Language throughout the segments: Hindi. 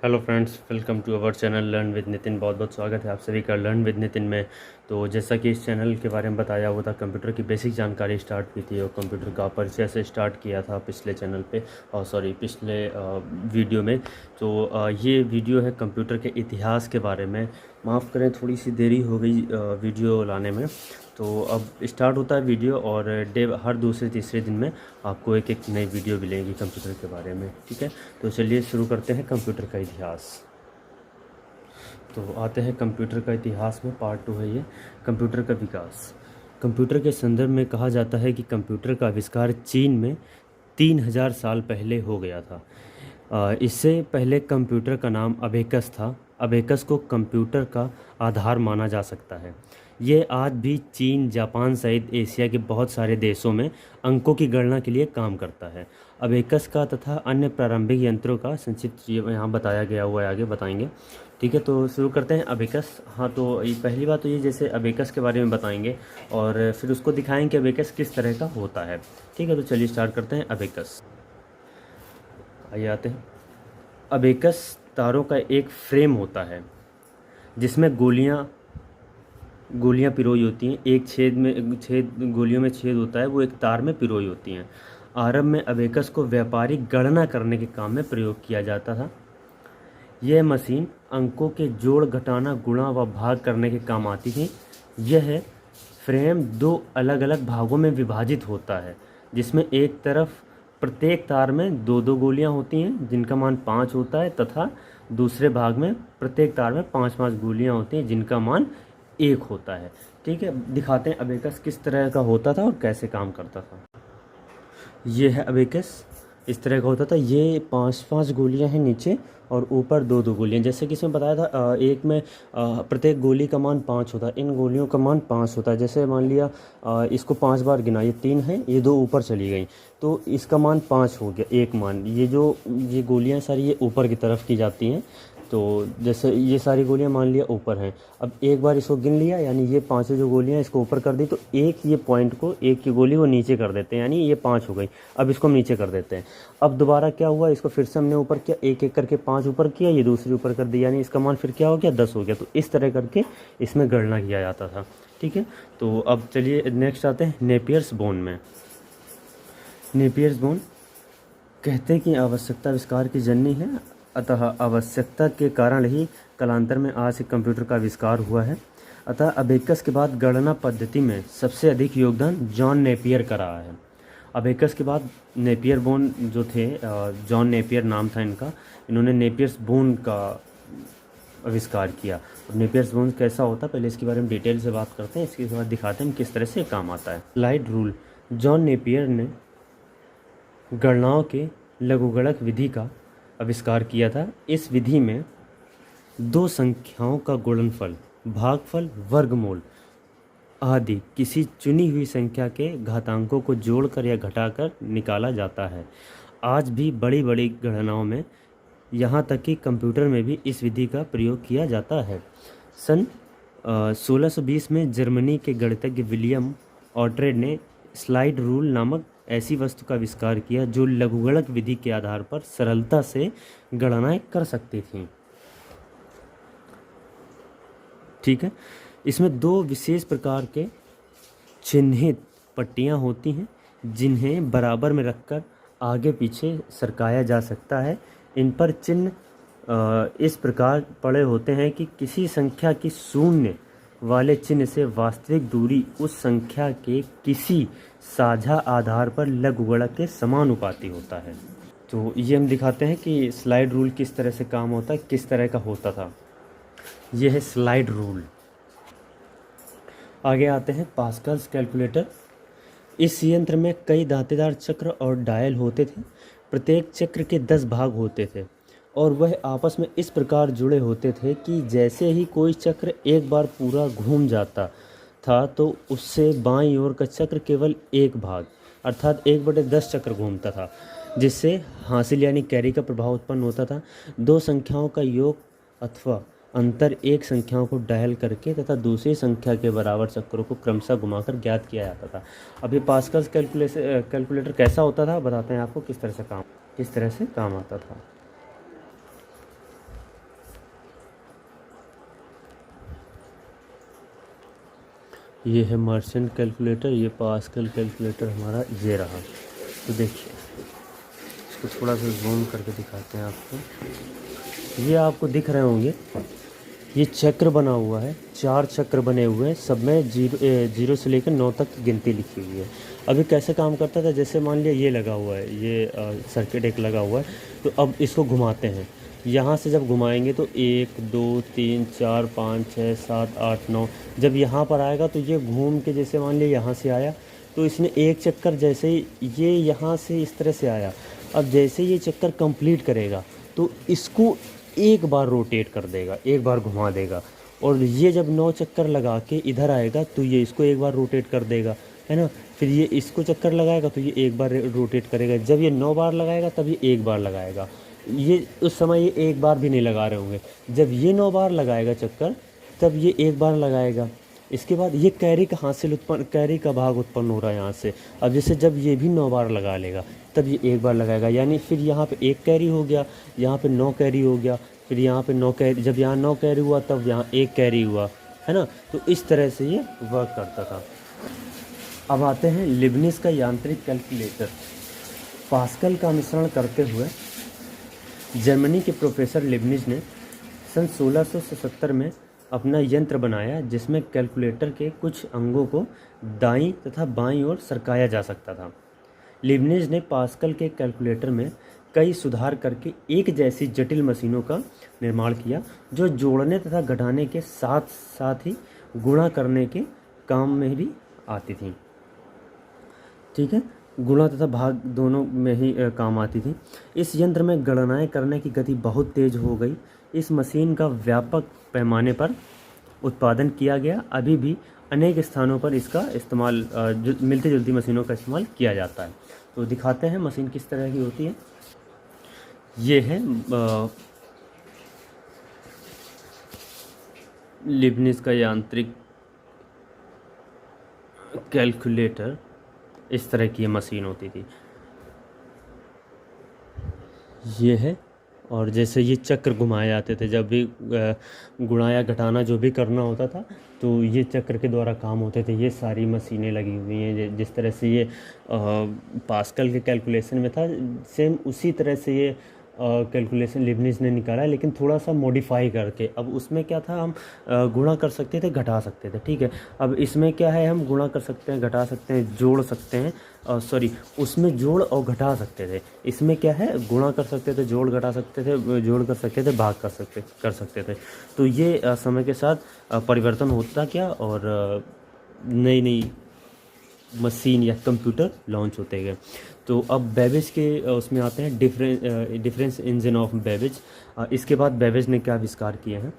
Hello friends, welcome to our channel learn with Nitin. बहुत बहुत स्वागत है आप सभी का लर्न विद नितिन में। तो जैसा कि इस चैनल के बारे में बताया हुआ था, कंप्यूटर की बेसिक जानकारी स्टार्ट की थी और कंप्यूटर का परिचय से स्टार्ट किया था पिछले चैनल पे और पिछले वीडियो में। तो ये वीडियो है कंप्यूटर के इतिहास के बारे में। माफ़ करें, थोड़ी सी देरी हो गई वीडियो लाने में। तो अब स्टार्ट होता है वीडियो और हर दूसरे तीसरे दिन में आपको एक एक नई वीडियो मिलेगी कंप्यूटर के बारे में। ठीक है, तो चलिए शुरू करते हैं कंप्यूटर का इतिहास। तो आते हैं कंप्यूटर का इतिहास में, पार्ट 2 है ये, कंप्यूटर का विकास। कंप्यूटर के संदर्भ में कहा जाता है कि कंप्यूटर का आविष्कार चीन में 3000 साल पहले हो गया था। इससे पहले कंप्यूटर का नाम अबेकस था। अबेकस को कंप्यूटर का आधार माना जा सकता है। ये आज भी चीन, जापान सहित एशिया के बहुत सारे देशों में अंकों की गणना के लिए काम करता है। अबेकस का तथा अन्य प्रारंभिक यंत्रों का संक्षिप्त यहाँ बताया गया हुआ है, आगे बताएंगे। ठीक है, तो शुरू करते हैं अबेकस। हाँ, तो ये पहली बात तो ये, जैसे अबेकस के बारे में बताएंगे और फिर उसको दिखाएंगे कि अबेकस किस तरह का होता है। ठीक है, तो चलिए स्टार्ट करते हैं अबेकस। आइए आते हैं। अबेकस तारों का एक फ्रेम होता है जिसमें गोलियां पिरोई होती हैं। एक गोलियों में छेद होता है, वो एक तार में पिरोई होती हैं। आरंभ में अबेकस को व्यापारिक गणना करने के काम में प्रयोग किया जाता था। यह मशीन अंकों के जोड़, घटाना, गुणा व भाग करने के काम आती थी। यह फ्रेम दो अलग अलग भागों में विभाजित होता है, जिसमें एक तरफ प्रत्येक तार में दो दो गोलियां होती हैं जिनका मान 5 होता है, तथा दूसरे भाग में प्रत्येक तार में 5 गोलियां होती हैं जिनका मान 1 होता है। ठीक है, दिखाते हैं अबेकस किस तरह का होता था और कैसे काम करता था। ये है अबेकस, इस तरह का होता था। ये 5 गोलियां हैं नीचे और ऊपर दो दो गोलियां। जैसे कि इसमें बताया था, एक में प्रत्येक गोली का मान 5 होता है। इन गोलियों का मान 5 होता है। जैसे मान लिया इसको 5 बार गिना, ये 3 है, ये 2 ऊपर चली गई, तो इसका मान 5 हो गया, एक मान। ये गोलियां सारी ये ऊपर की तरफ की जाती हैं। तो जैसे ये सारी गोलियां मान लिया ऊपर हैं, अब एक बार इसको गिन लिया, यानी ये 5 जो गोलियां इसको ऊपर कर दी, तो एक ये पॉइंट को, एक की गोली को नीचे कर देते हैं, यानी ये 5 हो गई। अब इसको हम नीचे कर देते हैं। अब दोबारा क्या हुआ, इसको फिर से हमने ऊपर किया, एक एक करके 5 ऊपर किया, ये दूसरी ऊपर कर दी, यानी इसका मान फिर क्या हो गया, 10 हो गया। तो इस तरह करके इसमें गणना किया जाता था। ठीक है, तो अब चलिए नेक्स्ट आते हैं नेपियर्स बोन में। नेपियर्स बोन कहते हैं कि आवश्यकता आविष्कार की जननी है, अतः आवश्यकता के कारण ही कालांतर में आज से कंप्यूटर का आविष्कार हुआ है। अतः अबेकस के बाद गणना पद्धति में सबसे अधिक योगदान जॉन नेपियर का रहा है। अबेकस के बाद नेपियर बोन जो थे, जॉन नेपियर नाम था इनका, इन्होंने नेपियर्स बोन का आविष्कार किया। और नेपियर्स बोन कैसा होता है, पहले इसके बारे में डिटेल से बात करते हैं, इसके बाद दिखाते हैं किस तरह से काम आता है। Slide rule. जॉन नेपियर ने गणनाओं के लघुगणक विधि का आविष्कार किया था। इस विधि में दो संख्याओं का गुणनफल, भागफल, वर्गमूल आदि किसी चुनी हुई संख्या के घातांकों को जोड़कर या घटाकर निकाला जाता है। आज भी बड़ी बड़ी गणनाओं में, यहाँ तक कि कंप्यूटर में भी इस विधि का प्रयोग किया जाता है। सन 1620 में जर्मनी के गणितज्ञ विलियम ऑर्ट्रेड ने स्लाइड रूल नामक ऐसी वस्तु का आविष्कार किया जो लघुगणक विधि के आधार पर सरलता से गणनाएं कर सकती थी। ठीक है, इसमें दो विशेष प्रकार के चिन्हित पट्टियां होती हैं जिन्हें बराबर में रखकर आगे पीछे सरकाया जा सकता है। इन पर चिन्ह इस प्रकार पड़े होते हैं कि किसी संख्या की शून्य वाले चिन्ह से वास्तविक दूरी उस संख्या के किसी साझा आधार पर लघुगणक के समानुपाती होता है। तो ये हम दिखाते हैं कि स्लाइड रूल किस तरह से काम होता है, किस तरह का होता था। यह है स्लाइड रूल। आगे आते हैं पास्कल्स कैलकुलेटर। इस यंत्र में कई दांतेदार चक्र और डायल होते थे। प्रत्येक चक्र के 10 भाग होते थे और वह आपस में इस प्रकार जुड़े होते थे कि जैसे ही कोई चक्र एक बार पूरा घूम जाता था तो उससे बाईं ओर का चक्र केवल एक भाग अर्थात 1/10 चक्र घूमता था, जिससे हासिल यानी कैरी का प्रभाव उत्पन्न होता था। दो संख्याओं का योग अथवा अंतर एक संख्याओं को डायल करके तथा दूसरी संख्या के बराबर चक्रों को क्रमशः घुमाकर ज्ञात किया जाता था। अब ये पास्कल्स कैलकुलेटर कैसा होता था बताते हैं आपको, किस तरह से काम आता था। ये है मर्चेंट कैलकुलेटर, ये पास्कल कैलकुलेटर हमारा ये रहा। तो देखिए इसको थोड़ा सा जूम करके दिखाते हैं आपको। ये आपको दिख रहे होंगे, ये चक्र बना हुआ है, 4 चक्र बने हुए हैं, सब में जीरो से लेकर 9 तक की गिनती लिखी हुई है। अभी कैसे काम करता था, जैसे मान लिया ये लगा हुआ है, ये सर्किट एक लगा हुआ है, तो अब इसको घुमाते हैं। यहाँ से जब घुमाएंगे तो 1 2 3 4 5 6 7 8 9, जब यहाँ पर आएगा तो ये घूम के, जैसे मान लिया यहाँ से आया तो इसने एक चक्कर, जैसे ही ये यहाँ से इस तरह से आया, अब जैसे ये चक्कर कंप्लीट करेगा तो इसको एक बार रोटेट कर देगा, एक बार घुमा देगा। और ये जब 9 चक्कर लगा के इधर आएगा तो ये इसको एक बार रोटेट कर देगा, है ना। फिर ये इसको चक्कर लगाएगा तो ये एक बार रोटेट करेगा। जब ये 9 बार लगाएगा तब ये एक बार लगाएगा। ये उस समय ये एक बार भी नहीं लगा रहे होंगे। जब ये 9 बार लगाएगा चक्कर तब ये एक बार लगाएगा। इसके बाद ये कैरी का हासिल उत्पन्न, कैरी का भाग उत्पन्न हो रहा है यहाँ से। अब जैसे जब ये भी 9 बार लगा लेगा तब ये एक बार लगाएगा, यानी फिर यहाँ पे 1 कैरी हो गया, यहाँ पे 9 कैरी हो गया, फिर यहाँ पे 9 कैरी, जब यहाँ 9 कैरी हुआ तब यहाँ 1 कैरी हुआ, है ना। तो इस तरह से ये वर्क करता था। अब आते हैं लिबनिज का यांत्रिक कैलकुलेटर। पास्कल का अनुसरण करते हुए जर्मनी के प्रोफेसर लिबनिज ने सन 1677 में अपना यंत्र बनाया जिसमें कैलकुलेटर के कुछ अंगों को दाईं तथा बाईं ओर सरकाया जा सकता था। लिबनिज ने पास्कल के कैलकुलेटर में कई सुधार करके एक जैसी जटिल मशीनों का निर्माण किया जो जोड़ने तथा घटाने के साथ साथ ही गुणा करने के काम में भी आती थी। ठीक है, गुणा तथा भाग दोनों में ही काम आती थी। इस यंत्र में गणनाएं करने की गति बहुत तेज हो गई। इस मशीन का व्यापक पैमाने पर उत्पादन किया गया। अभी भी अनेक स्थानों पर इसका इस्तेमाल, मिलती जुलती मशीनों का इस्तेमाल किया जाता है। तो दिखाते हैं मशीन किस तरह की होती है। ये है लिबनिज का यांत्रिक कैलकुलेटर। इस तरह की ये मशीन होती थी, ये है। और जैसे ये चक्र घुमाए जाते थे, जब भी गुणा या घटाना जो भी करना होता था तो ये चक्र के द्वारा काम होते थे। ये सारी मशीनें लगी हुई हैं। जिस तरह से ये पास्कल के कैलकुलेशन में था, सेम उसी तरह से ये कैलकुलेशन लिबनिज ने निकाला है, लेकिन थोड़ा सा मॉडिफाई करके। अब उसमें क्या था, हम गुणा कर सकते थे, घटा सकते थे, ठीक है। अब इसमें क्या है, हम गुणा कर सकते हैं, घटा सकते हैं, जोड़ सकते हैं, उसमें जोड़ और घटा सकते थे। इसमें क्या है, गुणा कर सकते थे, जोड़ घटा सकते थे, जोड़ कर सकते थे, भाग कर सकते थे। तो ये समय के साथ परिवर्तन होता क्या, और नई नई मशीन या कंप्यूटर लॉन्च होते गए। तो अब बेबेज के उसमें आते हैं, डिफरेंस इंजन ऑफ बेबेज। इसके बाद बेबेज ने क्या आविष्कार किए हैं,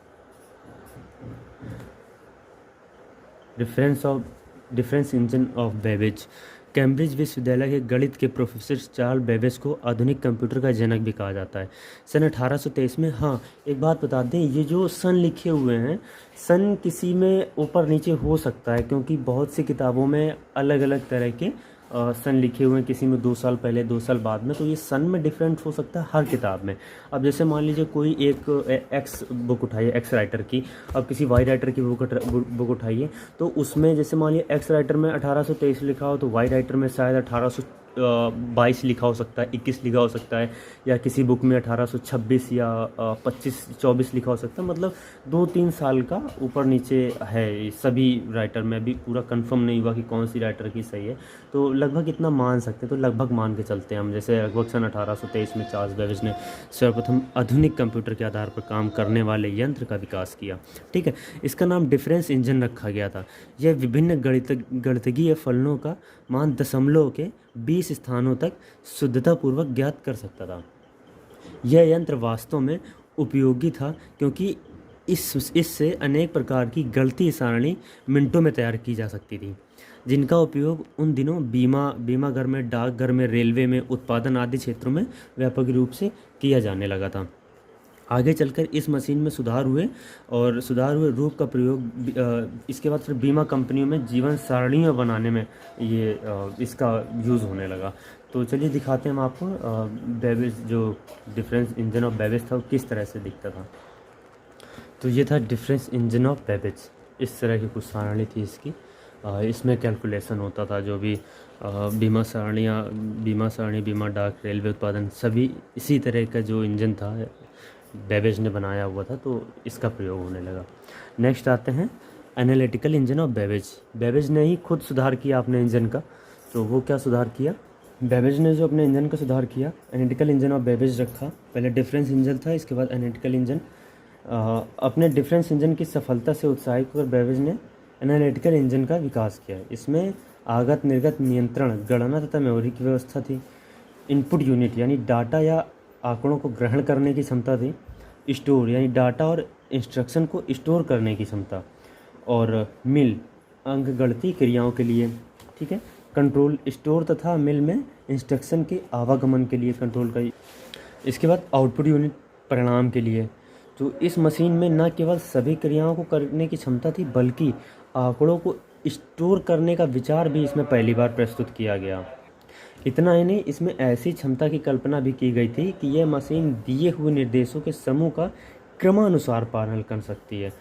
difference engine of Babbage. Cambridge विश्वविद्यालय के गणित के प्रोफेसर चार्ल्स बेबेज को आधुनिक कंप्यूटर का जनक भी कहा जाता है। सन 1823 में, हाँ एक बात बता दें, ये जो सन लिखे हुए हैं, सन किसी में ऊपर नीचे हो सकता है, क्योंकि बहुत सी किताबों में अलग अलग तरह के सन लिखे हुए हैं, किसी में 2 साल पहले 2 साल बाद में। तो ये सन में डिफरेंट हो सकता है हर किताब में। अब जैसे मान लीजिए कोई एक एक्स बुक उठाइए, एक्स राइटर की, अब किसी वाई राइटर की बुक उठाइए, तो उसमें जैसे मान लीजिए एक्स राइटर में 1823 लिखा हो तो वाई राइटर में शायद 1822 लिखा हो सकता है, 21 लिखा हो सकता है, या किसी बुक में 1826 या 25-24 लिखा हो सकता है। मतलब 2-3 साल का ऊपर नीचे है सभी राइटर में। अभी पूरा कंफर्म नहीं हुआ कि कौन सी राइटर की सही है, तो लगभग इतना मान सकते हैं, तो लगभग मान के चलते हैं हम। जैसे लगभग सन 1823 में चार्ल्स बेबेज ने सर्वप्रथम आधुनिक कंप्यूटर के आधार पर काम करने वाले यंत्र का विकास किया, ठीक है। इसका नाम डिफरेंस इंजन रखा गया था। यह विभिन्न गणितीय फलनों का मान दशमलव के 20 स्थानों तक शुद्धतापूर्वक ज्ञात कर सकता था। यह यंत्र वास्तव में उपयोगी था क्योंकि इससे अनेक प्रकार की गणितीय सारणी मिनटों में तैयार की जा सकती थी, जिनका उपयोग उन दिनों बीमा घर में, डाकघर में, रेलवे में, उत्पादन आदि क्षेत्रों में व्यापक रूप से किया जाने लगा था। आगे चलकर इस मशीन में सुधार हुए और सुधार हुए रूप का प्रयोग इसके बाद फिर बीमा कंपनियों में जीवन सारणियाँ बनाने में ये इसका यूज़ होने लगा। तो चलिए दिखाते हैं हम आपको बेबेज, जो डिफरेंस इंजन ऑफ बेबेज था वो किस तरह से दिखता था। तो ये था डिफरेंस इंजन ऑफ बेबेज, इस तरह की कुछ सारणी थी इसकी। इसमें कैलकुलेशन होता था, जो भी बीमा सारणियाँ, बीमा सारणी, बीमा डाक, रेलवे उत्पादन, सभी इसी तरह का जो इंजन था बेबेज ने बनाया हुआ था, तो इसका प्रयोग होने लगा। नेक्स्ट आते हैं analytical engine of Babbage. Babbage ने ही खुद सुधार किया अपने इंजन का। तो वो क्या सुधार किया? बेबेज ने जो अपने इंजन का सुधार किया, एनालिटिकल इंजन ऑफ बेबेज रखा। पहले डिफरेंस इंजन था, इसके बाद एनालिटिकल इंजन। अपने डिफरेंस इंजन की सफलता से उत्साहित होकर बेबेज ने एनालिटिकल इंजन का विकास किया। इसमें आगत निर्गत नियंत्रण, गणना तथा मेमोरी की व्यवस्था थी। इनपुट यूनिट यानी डाटा या आंकड़ों को ग्रहण करने की क्षमता थी। स्टोर यानी डाटा और इंस्ट्रक्शन को स्टोर करने की क्षमता। और मिल अंकगणितीय क्रियाओं के लिए, ठीक है। कंट्रोल स्टोर तथा मिल में इंस्ट्रक्शन के आवागमन के लिए कंट्रोल का। इसके बाद आउटपुट यूनिट परिणाम के लिए। तो इस मशीन में न केवल सभी क्रियाओं को करने की क्षमता थी, बल्कि आंकड़ों को स्टोर करने का विचार भी इसमें पहली बार प्रस्तुत किया गया। इतना ही नहीं, इसमें ऐसी क्षमता की कल्पना भी की गई थी कि यह मशीन दिए हुए निर्देशों के समूह का क्रमानुसार पालन कर सकती है।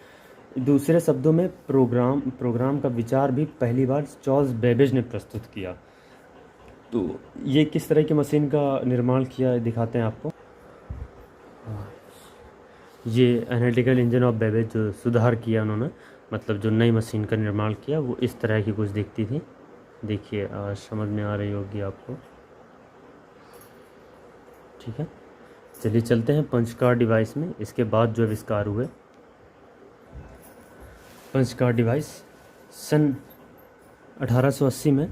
दूसरे शब्दों में प्रोग्राम का विचार भी पहली बार चार्ल्स बेबेज ने प्रस्तुत किया। तो ये किस तरह की मशीन का निर्माण किया दिखाते हैं आपको। ये एनालिटिकल इंजन ऑफ बेबेज जो सुधार किया उन्होंने, मतलब जो नई मशीन का निर्माण किया, वो इस तरह की कुछ दिखती थी। देखिए समझ में आ रही होगी आपको, ठीक है। चलिए चलते हैं पंच कार्ड डिवाइस में। इसके बाद जो आविष्कार हुए, पंच कार्ड डिवाइस सन 1880 में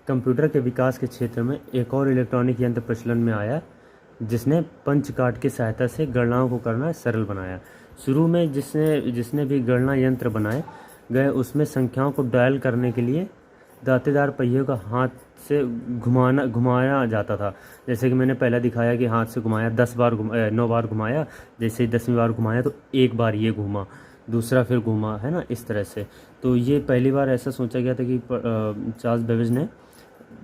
कंप्यूटर के विकास के क्षेत्र में एक और इलेक्ट्रॉनिक यंत्र प्रचलन में आया, जिसने पंच कार्ड की सहायता से गणनाओं को करना सरल बनाया। शुरू में जिसने भी गणना यंत्र बनाए गए, उसमें संख्याओं को डायल करने के लिए दांतेदार पहियों का हाथ से घुमाया जाता था। जैसे कि मैंने पहले दिखाया कि हाथ से घुमाया 9 बार घुमाया, जैसे ही 10वीं बार घुमाया तो एक बार ये घूमा, दूसरा फिर घूमा, है ना, इस तरह से। तो ये पहली बार ऐसा सोचा गया था कि चार्ल्स बेबेज ने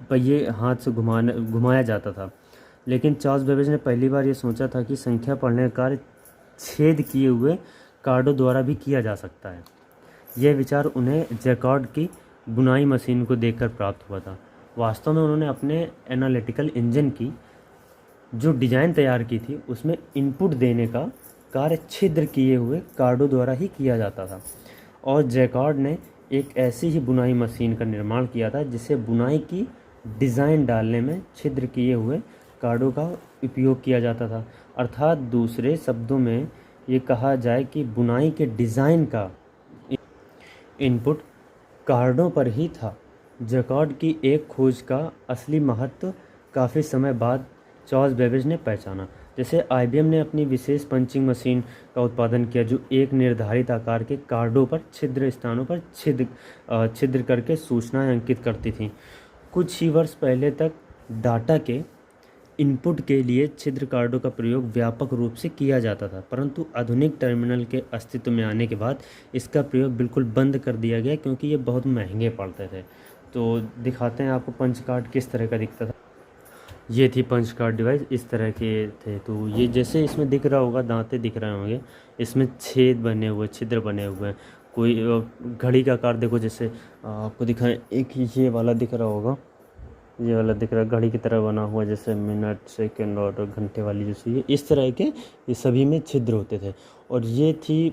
पहिए हाथ से घुमाया जाता था। लेकिन चार्ल्स बेबेज ने पहली बार ये सोचा था कि संख्या पढ़ने का कार्य छेद किए हुए कार्डों द्वारा भी किया जा सकता है। यह विचार उन्हें जैकार्ड की बुनाई मशीन को देखकर प्राप्त हुआ था। वास्तव में उन्होंने अपने एनालिटिकल इंजन की जो डिज़ाइन तैयार की थी, उसमें इनपुट देने का कार्य छिद्र किए हुए कार्डों द्वारा ही किया जाता था। और जैकार्ड ने एक ऐसी ही बुनाई मशीन का निर्माण किया था जिसे बुनाई की डिज़ाइन डालने में छिद्र किए हुए कार्डों का उपयोग किया जाता था। अर्थात दूसरे शब्दों में ये कहा जाए कि बुनाई के डिज़ाइन का इनपुट कार्डों पर ही था। जैकार्ड की एक खोज का असली महत्व काफ़ी समय बाद चार्ल्स बेबेज ने पहचाना। जैसे IBM ने अपनी विशेष पंचिंग मशीन का उत्पादन किया, जो एक निर्धारित आकार के कार्डों पर छिद्र स्थानों पर छिद्र करके सूचनाएं अंकित करती थी। कुछ ही वर्ष पहले तक डाटा के इनपुट के लिए छिद्र कार्डों का प्रयोग व्यापक रूप से किया जाता था, परंतु आधुनिक टर्मिनल के अस्तित्व में आने के बाद इसका प्रयोग बिल्कुल बंद कर दिया गया, क्योंकि ये बहुत महंगे पड़ते थे। तो दिखाते हैं आपको पंच कार्ड किस तरह का दिखता था। ये थी पंच कार्ड डिवाइस, इस तरह के थे। तो ये जैसे इसमें दिख रहा होगा, दांते दिख रहे होंगे, इसमें छेद बने हुए, छिद्र बने हुए हैं। कोई घड़ी का आकार देखो, जैसे आपको दिखाएं, एक ये वाला दिख रहा होगा, ये वाला दिख रहा है, घड़ी की तरह बना हुआ, जैसे मिनट, सेकंड और घंटे वाली जैसे ये इस तरह के, ये सभी में छिद्र होते थे। और ये थी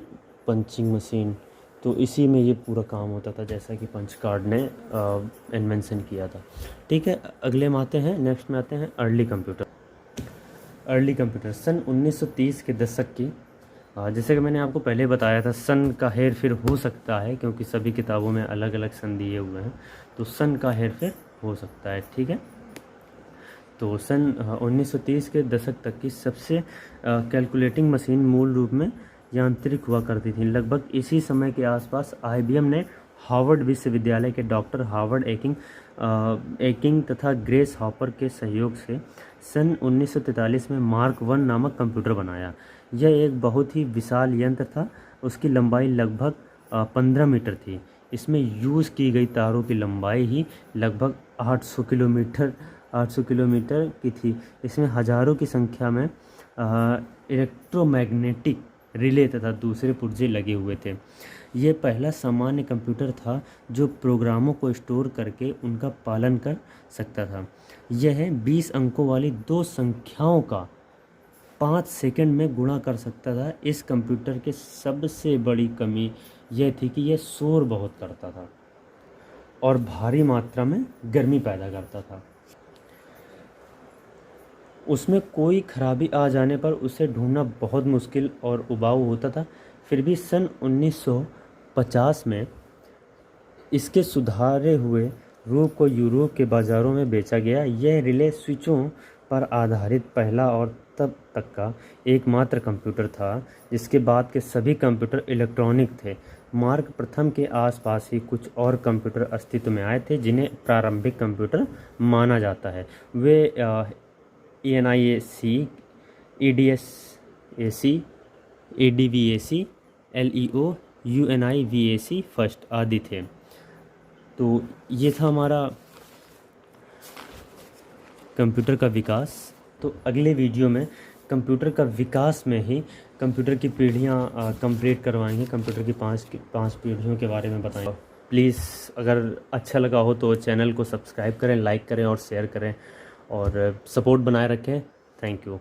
पंचिंग मशीन, तो इसी में ये पूरा काम होता था, जैसा कि पंच कार्ड ने इन्वेंशन किया था। ठीक है, अगले में आते हैं, नेक्स्ट में आते हैं अर्ली कंप्यूटर। अर्ली कंप्यूटर सन 1930 के दशक की, जैसे कि मैंने आपको पहले बताया था, सन का हेर फेर हो सकता है, क्योंकि सभी किताबों में अलग अलग सन दिए हुए हैं, तो सन का हेर फेर हो सकता है। ठीक है, तो सन 1930 के दशक तक की सबसे कैलकुलेटिंग मशीन मूल रूप में यांत्रिक हुआ करती थी। लगभग इसी समय के आसपास IBM ने हार्वर्ड विश्वविद्यालय के डॉक्टर हार्वर्ड एकिंग तथा ग्रेस हॉपर के सहयोग से सन 1943 में मार्क 1 नामक कंप्यूटर बनाया। यह एक बहुत ही विशाल यंत्र था। उसकी लंबाई लगभग 15 मीटर थी। इसमें यूज़ की गई तारों की लंबाई ही लगभग 800 किलोमीटर की थी। इसमें हजारों की संख्या में इलेक्ट्रोमैग्नेटिक रिले तथा दूसरे पुर्जे लगे हुए थे। यह पहला सामान्य कंप्यूटर था जो प्रोग्रामों को स्टोर करके उनका पालन कर सकता था। यह 20 अंकों वाली दो संख्याओं का 5 सेकंड में गुणा कर सकता था। इस कंप्यूटर के सबसे बड़ी कमी यह थी कि यह शोर बहुत करता था और भारी मात्रा में गर्मी पैदा करता था। उसमें कोई खराबी आ जाने पर उसे ढूंढना बहुत मुश्किल और उबाऊ होता था। फिर भी सन 1950 में इसके सुधारे हुए रूप को यूरोप के बाज़ारों में बेचा गया। यह रिले स्विचों पर आधारित पहला और तब तक का एकमात्र कंप्यूटर था। जिसके बाद के सभी कंप्यूटर इलेक्ट्रॉनिक थे। मार्क प्रथम के आसपास ही कुछ और कंप्यूटर अस्तित्व में आए थे जिन्हें प्रारंभिक कंप्यूटर माना जाता है। वे ENIAC, EDSAC, ADVAC, LEO, UNIVAC first आदि थे। तो ये था हमारा कंप्यूटर का विकास। तो अगले वीडियो में कंप्यूटर का विकास में ही कंप्यूटर की पीढ़ियाँ कंप्लीट करवाएंगे। कंप्यूटर की पांच पीढ़ियों के बारे में बताएंगे। प्लीज़ अगर अच्छा लगा हो तो चैनल को सब्सक्राइब करें, लाइक करें और शेयर करें और सपोर्ट बनाए रखें। Thank you.